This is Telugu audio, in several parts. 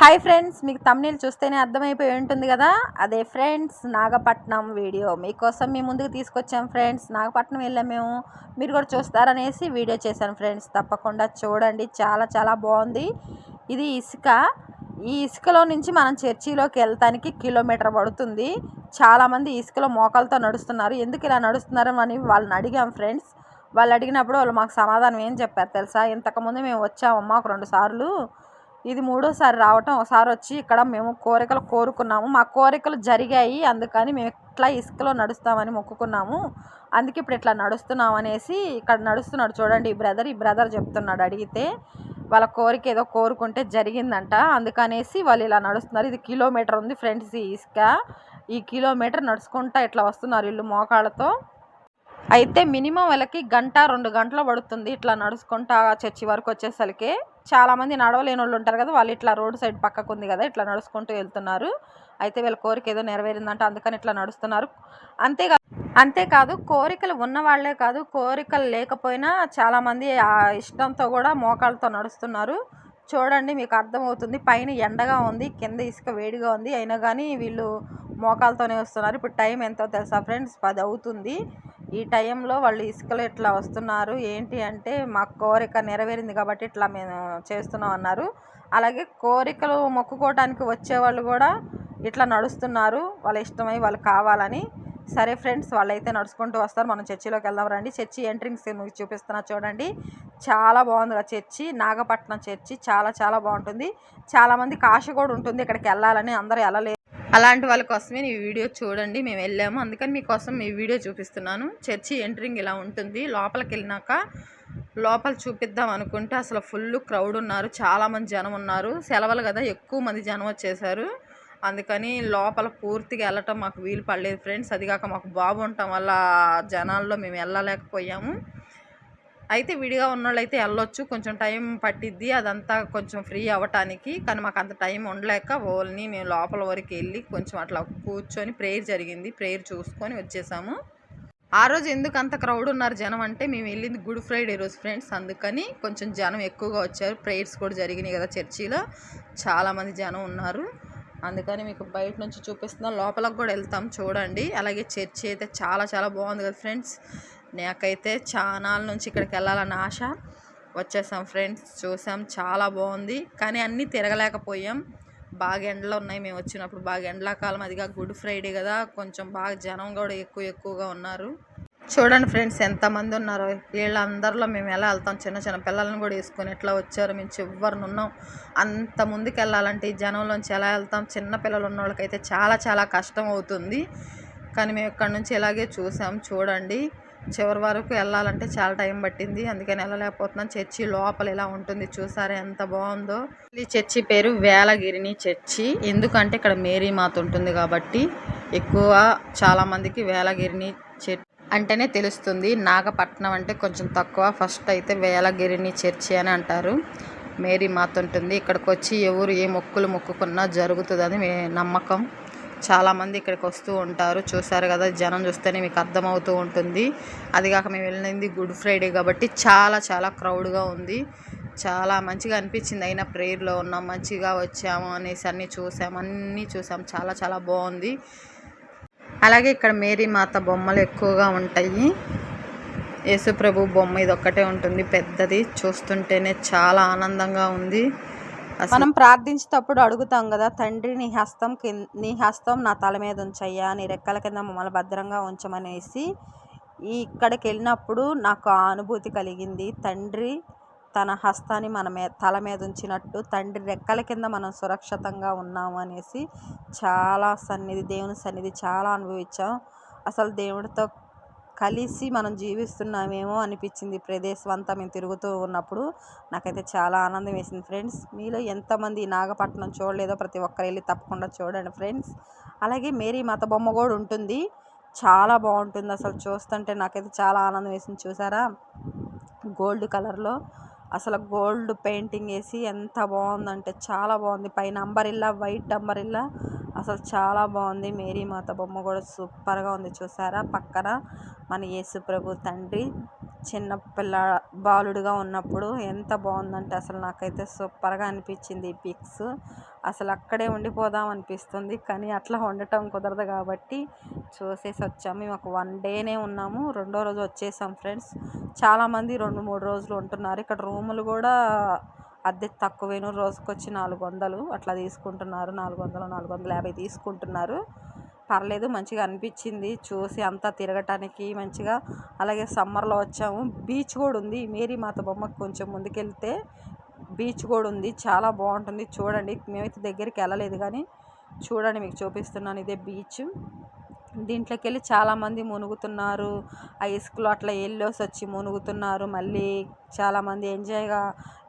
హాయ్ ఫ్రెండ్స్, మీకు తమ్నేల్ చూస్తేనే అర్థమైపోయి ఉంటుంది కదా. అదే ఫ్రెండ్స్, నాగపట్నం వీడియో మీకోసం మీ ముందుకు తీసుకొచ్చాం ఫ్రెండ్స్. నాగపట్నం వెళ్ళాం మేము, మీరు కూడా చూస్తారనేసి వీడియో చేశాను ఫ్రెండ్స్. తప్పకుండా చూడండి, చాలా చాలా బాగుంది. ఇది ఇసుక. ఈ ఇసుకలో నుంచి మనం చర్చిలోకి వెళ్తానికి కిలోమీటర్ పడుతుంది. చాలామంది ఇసుకలో మోకాలతో నడుస్తున్నారు. ఎందుకు ఇలా నడుస్తున్నారు అని వాళ్ళని అడిగాం ఫ్రెండ్స్. వాళ్ళు అడిగినప్పుడు వాళ్ళు మాకు సమాధానం ఏం చెప్పారు తెలుసా? ఇంతకుముందు మేము వచ్చామమ్మా ఒక 2 సార్లు, ఇది 3వసారి రావటం. ఒకసారి వచ్చి ఇక్కడ మేము కోరికలు కోరుకున్నాము, మా కోరికలు జరిగాయి, అందుకని మేము ఇట్లా ఇసుకలో నడుస్తామని మొక్కుకున్నాము, అందుకే ఇప్పుడు ఇట్లా నడుస్తున్నాం అనేసి ఇక్కడ నడుస్తున్నాడు చూడండి ఈ బ్రదర్ చెప్తున్నాడు. అడిగితే వాళ్ళ కోరిక ఏదో కోరుకుంటే జరిగిందంట, అందుకనేసి వాళ్ళు ఇలా నడుస్తున్నారు. ఇది కిలోమీటర్ ఉంది ఫ్రెండ్స్ ఈ ఇసుక. ఈ కిలోమీటర్ నడుచుకుంటా ఇట్లా వస్తున్నారు వీళ్ళు మోకాళ్ళతో. అయితే మినిమం వాళ్ళకి 1-2 గంటలు పడుతుంది ఇట్లా నడుచుకుంటా చర్చి వరకు వచ్చేసరికి. చాలామంది నడవలేని వాళ్ళు ఉంటారు కదా, వాళ్ళు ఇట్లా రోడ్ సైడ్ పక్కకు ఉంది కదా, ఇట్లా నడుచుకుంటూ వెళ్తున్నారు. అయితే వీళ్ళ కోరిక ఏదో నెరవేరిందంట, అందుకని ఇట్లా నడుస్తున్నారు. అంతేకాదు కోరికలు ఉన్న వాళ్ళే కాదు, కోరికలు లేకపోయినా చాలామంది ఆ ఇష్టంతో కూడా మోకాళ్ళతో నడుస్తున్నారు. చూడండి, మీకు అర్థమవుతుంది. పైన ఎండగా ఉంది, కింద ఇసుక వేడిగా ఉంది, అయినా కానీ వీళ్ళు మోకాలతోనే వస్తున్నారు. ఇప్పుడు టైం ఎంతో తెలుసా ఫ్రెండ్స్? 10 అవుతుంది. ఈ టైంలో వాళ్ళు ఇసుకలో ఇట్లా వస్తున్నారు. ఏంటి అంటే మా కోరిక నెరవేరింది కాబట్టి ఇట్లా మేము చేస్తున్నాం అన్నారు. అలాగే కోరికలు మొక్కుకోవడానికి వచ్చేవాళ్ళు కూడా ఇట్లా నడుస్తున్నారు, వాళ్ళ ఇష్టమై వాళ్ళు కావాలని. సరే ఫ్రెండ్స్, వాళ్ళైతే నడుచుకుంటూ వస్తారు. మనం చర్చిలోకి వెళ్దాం రండి. చర్చి ఎంట్రింగ్స్ మీకు చూపిస్తున్నా చూడండి. చాలా బాగుంది ఆ చర్చి, నాగపట్నం చర్చి చాలా చాలా బాగుంటుంది. చాలామందికి ఆశ కూడా ఉంటుంది ఇక్కడికి వెళ్ళాలని, అందరూ వెళ్ళలేరు. అలాంటి వాళ్ళ కోసమే ఈ వీడియో చూడండి. మేము వెళ్ళాము, అందుకని మీకోసం ఈ వీడియో చూపిస్తున్నాను. చర్చి ఎంట్రింగ్ ఇలా ఉంటుంది. లోపలికి వెళ్ళినాక లోపల చూపిద్దాం అనుకుంటే అసలు ఫుల్ క్రౌడ్ ఉన్నారు, చాలామంది జనం ఉన్నారు. సెలవులు కదా, ఎక్కువ మంది జనం వచ్చేసారు. అందుకని లోపల పూర్తిగా వెళ్ళటం మాకు వీలు పడలేదు ఫ్రెండ్స్. అదిగాక మాకు బాబు ఉండటం వల్ల జనాల్లో మేము వెళ్ళలేకపోయాము. అయితే విడిగా ఉన్నోళ్ళు అయితే వెళ్ళొచ్చు, కొంచెం టైం పట్టిద్ది అదంతా కొంచెం ఫ్రీ అవ్వటానికి. కానీ మాకు అంత టైం ఉండలేక ఓన్లీ మేము లోపల వరకు వెళ్ళి కొంచెం అట్లా కూర్చొని ప్రేయర్ జరిగింది, ప్రేయర్ చూసుకొని వచ్చేసాము. ఆ రోజు ఎందుకు అంత క్రౌడ్ ఉన్నారు జనం అంటే, మేము వెళ్ళింది గుడ్ ఫ్రైడే రోజు ఫ్రెండ్స్, అందుకని కొంచెం జనం ఎక్కువగా వచ్చారు. ప్రేయర్స్ కూడా జరిగినాయి కదా చర్చిలో, చాలామంది జనం ఉన్నారు. అందుకని మీకు బయట నుంచి చూపిస్తున్నాం, లోపలికి కూడా వెళ్తాం చూడండి. అలాగే చర్చి అయితే చాలా చాలా బాగుంది కదా ఫ్రెండ్స్. నాకైతే చానాల నుంచి ఇక్కడికి వెళ్ళాలని ఆశ. వచ్చేసాం ఫ్రెండ్స్, చూసాం, చాలా బాగుంది. కానీ అన్నీ తిరగలేకపోయాం, బాగా ఎండలు ఉన్నాయి. మేము వచ్చినప్పుడు బాగా ఎండాకాలం, అదిగా గుడ్ ఫ్రైడే కదా, కొంచెం బాగా జనం కూడా ఎక్కువగా ఉన్నారు. చూడండి ఫ్రెండ్స్ ఎంతమంది ఉన్నారో. వీళ్ళందరిలో మేము ఎలా వెళ్తాం? చిన్న చిన్న పిల్లలను కూడా వేసుకొని ఎట్లా వచ్చారు. మేము చివరిని ఉన్నాం. అంత ముందుకు వెళ్ళాలంటే ఈ జనంలోంచి ఎలా వెళ్తాం? చిన్న పిల్లలు ఉన్న వాళ్ళకైతే చాలా చాలా కష్టం అవుతుంది. కానీ మేము ఇక్కడ నుంచి ఇలాగే చూసాం. చూడండి, చివరి వరకు వెళ్ళాలంటే చాలా టైం పట్టింది, అందుకని వెళ్ళలేకపోతున్నాం. చర్చి లోపల ఇలా ఉంటుంది, చూసారా ఎంత బాగుందో. ఈ చర్చి పేరు వేలగిరిని చర్చి. ఎందుకంటే ఇక్కడ మేరీ మాత ఉంటుంది కాబట్టి ఎక్కువ చాలామందికి వేలగిరిని చర్చి అంటేనే తెలుస్తుంది. నాగపట్నం అంటే కొంచెం తక్కువ. ఫస్ట్ అయితే వేలగిరిని చర్చి అని అంటారు. మేరీ మాత ఉంటుంది. ఇక్కడికి వచ్చి ఎవరు ఏ మొక్కులు మొక్కుకున్నా జరుగుతుందని నమ్మకం. చాలామంది ఇక్కడికి వస్తూ ఉంటారు. చూసారు కదా, జనం చూస్తేనే మీకు అర్థమవుతూ ఉంటుంది. అదిగాక మేము వెళ్ళింది గుడ్ ఫ్రైడే కాబట్టి చాలా చాలా క్రౌడ్గా ఉంది. చాలా మంచిగా అనిపించింది. అయినా ప్రేయర్లో ఉన్నాం, మంచిగా వచ్చాము అనేసి అన్నీ చూసాం. చాలా చాలా బాగుంది. అలాగే ఇక్కడ మేరీ మాత బొమ్మలు ఎక్కువగా ఉంటాయి. యేసుప్రభు బొమ్మ ఇది ఒక్కటే ఉంటుంది పెద్దది. చూస్తుంటేనే చాలా ఆనందంగా ఉంది. మనం ప్రార్థించేటప్పుడు అడుగుతాం కదా, తండ్రి నీ హస్తం నా తల మీద ఉంచయ్యా, నీ రెక్కల కింద మమ్మల్ని భద్రంగా ఉంచమనేసి. ఇక్కడికి వెళ్ళినప్పుడు నాకు ఆ అనుభూతి కలిగింది. తండ్రి తన హస్తాన్ని మన తల మీద ఉంచినట్టు, తండ్రి రెక్కల కింద మనం సురక్షితంగా ఉన్నాము అనేసి చాలా దేవుని సన్నిధి చాలా అనుభవించాం. అసలు దేవుడితో కలిసి మనం జీవిస్తున్నామేమో అనిపించింది. ప్రదేశం అంతా మేము తిరుగుతూ ఉన్నప్పుడు నాకైతే చాలా ఆనందం వేసింది ఫ్రెండ్స్. మీలో ఎంతమంది నాగపట్నం చూడలేదో ప్రతి ఒక్కరు వెళ్ళి తప్పకుండా చూడండి ఫ్రెండ్స్. అలాగే మేరీ మాత బొమ్మ కూడా ఉంటుంది, చాలా బాగుంటుంది. అసలు చూస్తుంటే నాకైతే చాలా ఆనందం వేసింది. చూసారా, గోల్డ్ కలర్లో అసలు గోల్డ్ పెయింటింగ్ వేసి ఎంత బాగుందంటే చాలా బాగుంది. పైన అంబరిల్లా, వైట్ అంబరిల్లా, అసలు చాలా బాగుంది. మేరీ మాత బొమ్మ కూడా సూపర్గా ఉంది. చూసారా, పక్కన మన యేసు ప్రభు తండ్రి చిన్న బాలుడుగా ఉన్నప్పుడు ఎంత బాగుందంటే అసలు నాకైతే సూపర్గా అనిపించింది ఈ పిక్స్. అసలు అక్కడే ఉండిపోదాం అనిపిస్తుంది, కానీ అట్లా ఉండటం కుదరదు కాబట్టి చూసేసి వచ్చాము. మేము ఒక 1 డేనే ఉన్నాము, రెండో రోజు వచ్చేసాం ఫ్రెండ్స్. చాలామంది 2-3 రోజులు ఉంటున్నారు ఇక్కడ. రూములు కూడా అద్దె తక్కువేను, రోజుకొచ్చి 400 అట్లా తీసుకుంటున్నారు. 400-450 తీసుకుంటున్నారు. పర్లేదు, మంచిగా అనిపించింది చూసి అంతా తిరగటానికి మంచిగా. అలాగే సమ్మర్లో వచ్చాము. బీచ్ కూడా ఉంది, మేరీమాత బొమ్మకు కొంచెం ముందుకెళ్తే బీచ్ కూడా ఉంది, చాలా బాగుంటుంది చూడండి. మేమైతే దగ్గరికి వెళ్ళలేదు కానీ చూడండి, మీకు చూపిస్తున్నాను. ఇదే బీచ్. దీంట్లోకి వెళ్ళి చాలామంది మునుగుతున్నారు, ఆ ఇసుకలో అట్లా వెళ్ళేసి వచ్చి మునుగుతున్నారు. మళ్ళీ చాలామంది ఎంజాయ్గా,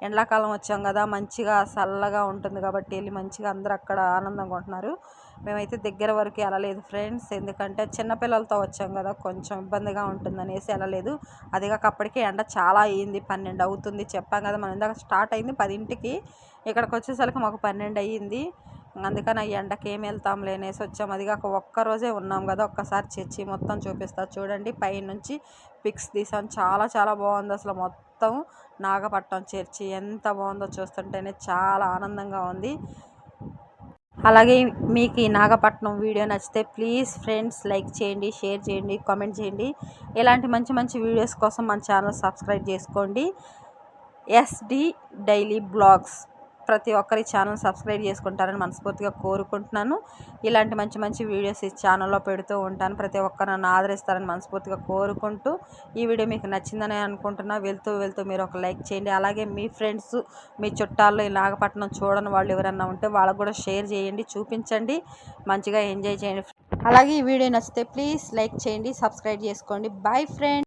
ఎండాకాలం వచ్చాం కదా, మంచిగా చల్లగా ఉంటుంది కాబట్టి వెళ్ళి మంచిగా అందరూ అక్కడ ఆనందంగా ఉంటున్నారు. మేమైతే దగ్గర వరకు వెళ్ళలేదు ఫ్రెండ్స్, ఎందుకంటే చిన్నపిల్లలతో వచ్చాం కదా, కొంచెం ఇబ్బందిగా ఉంటుందనేసి వెళ్ళలేదు. అదిగాక అప్పటికే ఎండ చాలా అయ్యింది, 12 అవుతుంది. చెప్పాం కదా మనం, ఇందాక స్టార్ట్ అయింది 10ంటికి, ఇక్కడికి వచ్చేసరికి మాకు 12 అయ్యింది. అందుకని ఆ ఎండకి ఏం వెళ్తాంలే అనేసి వచ్చాము. అదిగాక ఒక్కరోజే ఉన్నాం కదా, ఒక్కసారి చర్చి మొత్తం చూపిస్తా చూడండి. పైనుంచి పిక్స్ తీసాను, చాలా చాలా బాగుంది అసలు. మొత్తం నాగపట్నం చర్చి ఎంత బాగుందో చూస్తుంటేనే చాలా ఆనందంగా ఉంది. అలాగే మీకు ఈ నాగపట్నం వీడియో నచ్చితే ప్లీజ్ ఫ్రెండ్స్ లైక్ చేయండి, షేర్ చేయండి, కామెంట్ చేయండి. ఇలాంటి మంచి మంచి వీడియోస్ కోసం మన ఛానల్ సబ్స్క్రైబ్ చేసుకోండి. SD డైలీ బ్లాగ్స్ ప్రతి ఒక్కరి ఛానల్ సబ్స్క్రైబ్ చేసుకుంటారని మనస్ఫూర్తిగా కోరుకుంటున్నాను. ఇలాంటి మంచి మంచి వీడియోస్ ఈ ఛానల్లో పెడుతూ ఉంటాను. ప్రతి ఒక్కరు నన్ను ఆదరిస్తారని మనస్ఫూర్తిగా కోరుకుంటూ ఈ వీడియో మీకు నచ్చిందని అనుకుంటున్నా. వెళ్తూ మీరు ఒక లైక్ చేయండి. అలాగే మీ ఫ్రెండ్స్, మీ చుట్టాల్లో ఈ నాగపట్నం చూడని వాళ్ళు ఎవరన్నా ఉంటే వాళ్ళకు కూడా షేర్ చేయండి, చూపించండి, మంచిగా ఎంజాయ్ చేయండి. అలాగే ఈ వీడియో నచ్చితే ప్లీజ్ లైక్ చేయండి, సబ్స్క్రైబ్ చేసుకోండి. Bye friends.